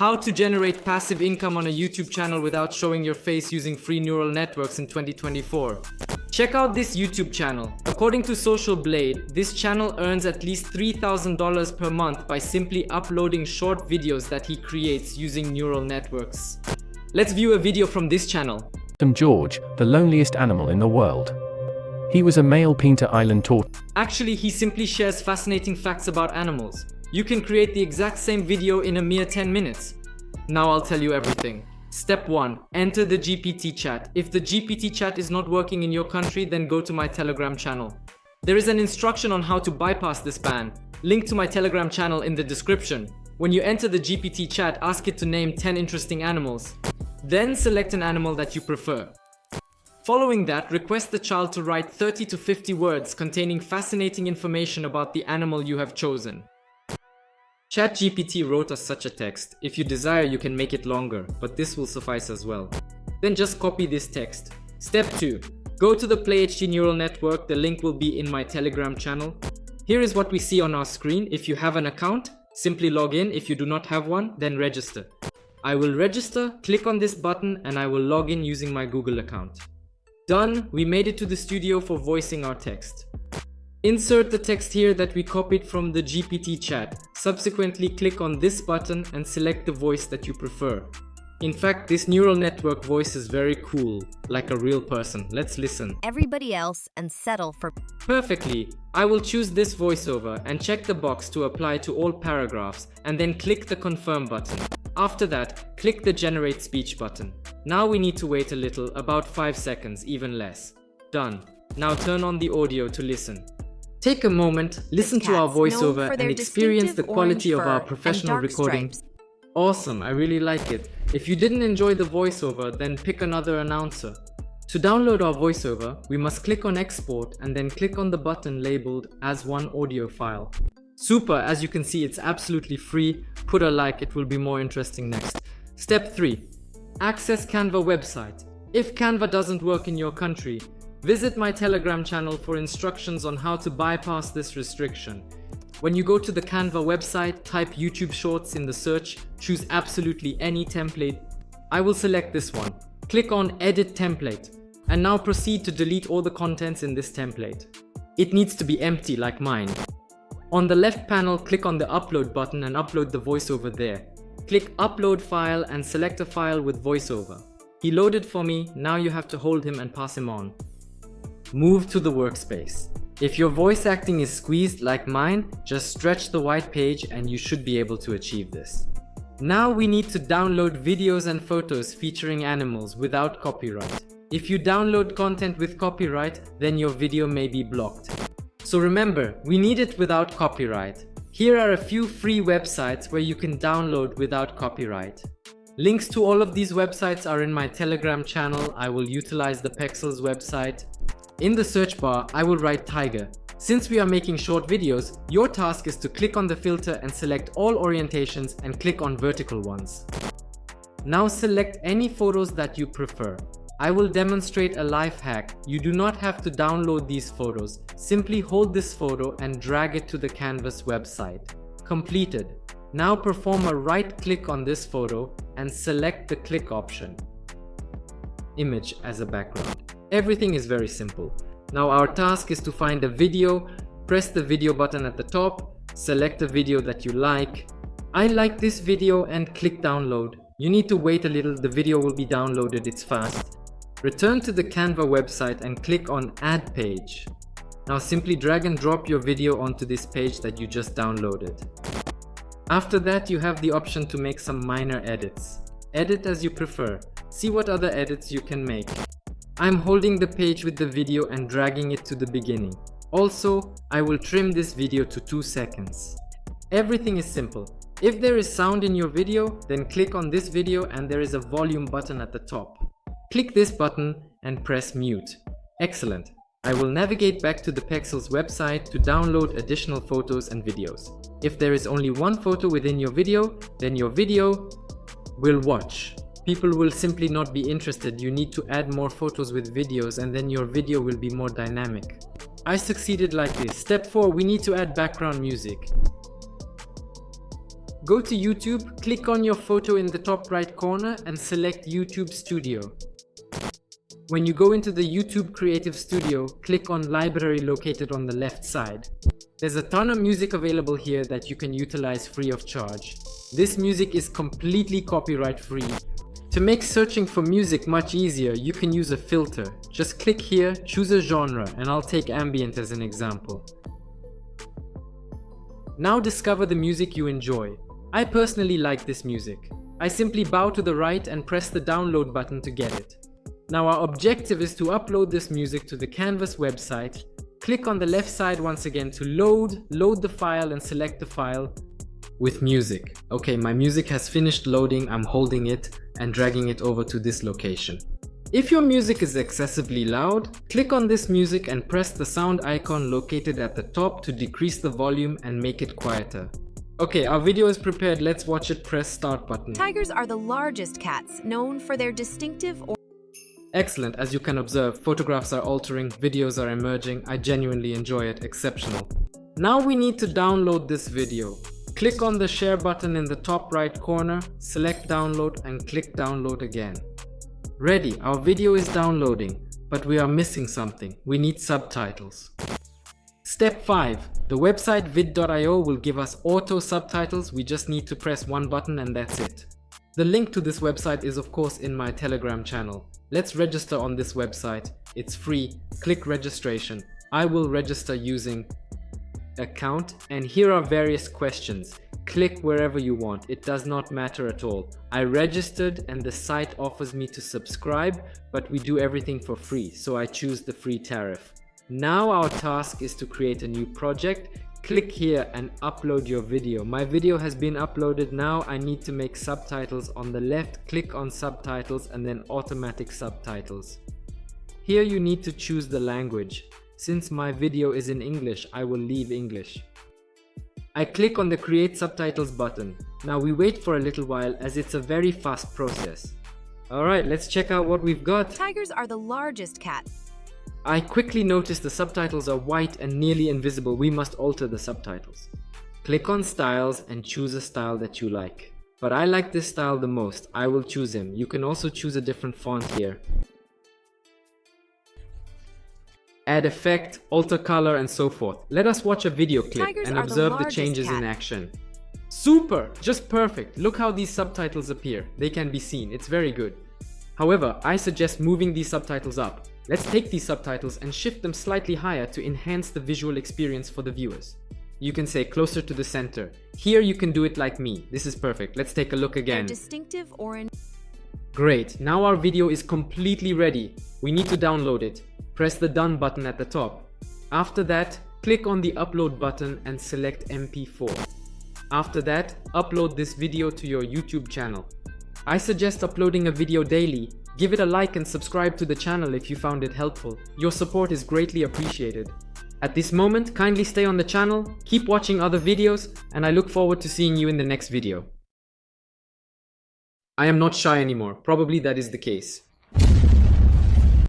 How to generate passive income on a YouTube channel without showing your face using free neural networks in 2024. Check out this YouTube channel. According to Social Blade, this channel earns at least $3,000 per month by simply uploading short videos that he creates using neural networks. Let's view a video from this channel. George, the loneliest animal in the world. He was a male Pinta Island tortoise. Actually, he simply shares fascinating facts about animals. You can create the exact same video in a mere 10 minutes. Now I'll tell you everything. Step 1. Enter the GPT chat. If the GPT chat is not working in your country, then go to my Telegram channel. There is an instruction on how to bypass this ban. Link to my Telegram channel in the description. When you enter the GPT chat, ask it to name 10 interesting animals. Then select an animal that you prefer. Following that, request the child to write 30 to 50 words containing fascinating information about the animal you have chosen. ChatGPT wrote us such a text. If you desire, you can make it longer, but this will suffice as well. Then just copy this text. Step 2. Go to the PlayHD neural network. The link will be in my Telegram channel. Here is what we see on our screen. If you have an account, simply log in. If you do not have one, then register. I will register, click on this button, and I will log in using my Google account. Done. We made it to the studio for voicing our text. Insert the text here that we copied from the GPT chat. Subsequently, click on this button and select the voice that you prefer. In fact, this neural network voice is very cool, like a real person. Let's listen. Everybody else and settle for... Perfectly. I will choose this voiceover and check the box to apply to all paragraphs and then click the confirm button. After that, click the generate speech button. Now we need to wait a little, about 5 seconds, even less. Done. Now turn on the audio to listen. Take a moment, listen to our voiceover and experience the quality of our professional recording. Awesome, I really like it. If you didn't enjoy the voiceover, then pick another announcer. To download our voiceover, we must click on export and then click on the button labeled as one audio file. Super, as you can see, it's absolutely free. Put a like, it will be more interesting next. Step 3. Access Canva website. If Canva doesn't work in your country, visit my Telegram channel for instructions on how to bypass this restriction. When you go to the Canva website, type YouTube Shorts in the search, choose absolutely any template. I will select this one. Click on Edit Template, and now proceed to delete all the contents in this template. It needs to be empty like mine. On the left panel, click on the Upload button and upload the voiceover there. Click Upload File and select a file with voiceover. He loaded for me, now you have to hold him and pass him on. Move to the workspace. If your voice acting is squeezed like mine, just stretch the white page and you should be able to achieve this. Now we need to download videos and photos featuring animals without copyright. If you download content with copyright, then your video may be blocked. So remember, we need it without copyright. Here are a few free websites where you can download without copyright. Links to all of these websites are in my Telegram channel. I will utilize the FACELESS website. In the search bar, I will write tiger. Since we are making short videos, your task is to click on the filter and select all orientations and click on vertical ones. Now select any photos that you prefer. I will demonstrate a life hack. You do not have to download these photos. Simply hold this photo and drag it to the Canvas website. Completed. Now perform a right click on this photo and select the click option. Image as a background. Everything is very simple. Now our task is to find a video, press the video button at the top, select a video that you like. I like this video and click download. You need to wait a little, the video will be downloaded, it's fast. Return to the Canva website and click on Add Page. Now simply drag and drop your video onto this page that you just downloaded. After that, you have the option to make some minor edits. Edit as you prefer. See what other edits you can make. I'm holding the page with the video and dragging it to the beginning. Also, I will trim this video to 2 seconds. Everything is simple. If there is sound in your video, then click on this video and there is a volume button at the top. Click this button and press mute. Excellent. I will navigate back to the FACELESS website to download additional photos and videos. If there is only one photo within your video, then your video will watch. People will simply not be interested. You need to add more photos with videos and then your video will be more dynamic. I succeeded like this. Step 4, we need to add background music. Go to YouTube, click on your photo in the top right corner and select YouTube Studio. When you go into the YouTube Creative Studio, click on Library located on the left side. There's a ton of music available here that you can utilize free of charge. This music is completely copyright free. To make searching for music much easier, you can use a filter. Just click here, choose a genre, and I'll take ambient as an example. Now discover the music you enjoy. I personally like this music. I simply bow to the right and press the download button to get it. Now our objective is to upload this music to the Canvas website. Click on the left side once again to load the file and select the file with music. Okay, my music has finished loading. I'm holding it and dragging it over to this location. If your music is excessively loud, click on this music and press the sound icon located at the top to decrease the volume and make it quieter. Okay, our video is prepared. Let's watch it. Press start button. Tigers are the largest cats, known for their distinctive or Excellent. As you can observe, photographs are altering, videos are emerging. I genuinely enjoy it. Exceptional. Now we need to download this video. Click on the share button in the top right corner, select download and click download again. Ready, our video is downloading, but we are missing something. We need subtitles. Step 5. The website vid.io will give us auto subtitles. We just need to press one button and that's it. The link to this website is of course in my Telegram channel. Let's register on this website. It's free. Click registration. I will register using account and here are various questions. Click wherever you want. It does not matter at all. I registered and the site offers me to subscribe, but we do everything for free, so I choose the free tariff. Now our task is to create a new project. Click here and upload your video. My video has been uploaded. Now I need to make subtitles. On the left, click on subtitles and then automatic subtitles. Here you need to choose the language. Since my video is in English, I will leave English. I click on the create subtitles button. Now we wait for a little while as it's a very fast process. Alright, let's check out what we've got. tigers are the largest cat. I quickly notice the subtitles are white and nearly invisible. We must alter the subtitles. Click on styles and choose a style that you like. But I like this style the most. I will choose him. You can also choose a different font here. Add effect, alter color and so forth. Let us watch a video clip Tigers and are observe the largest changes in cat. action. Super! Just perfect. Look how these subtitles appear. They can be seen. It's very good. However, I suggest moving these subtitles up. Let's take these subtitles and shift them slightly higher to enhance the visual experience for the viewers. You can say closer to the center. Here you can do it like me. This is perfect. Let's take a look Their again. distinctive orange. Great. Now our video is completely ready. We need to download it. Press the done button at the top. After that, click on the upload button and select MP4. After that, upload this video to your YouTube channel. I suggest uploading a video daily. Give it a like and subscribe to the channel if you found it helpful. Your support is greatly appreciated. At this moment, kindly stay on the channel, keep watching other videos, and I look forward to seeing you in the next video. I am not shy anymore. Probably that is the case.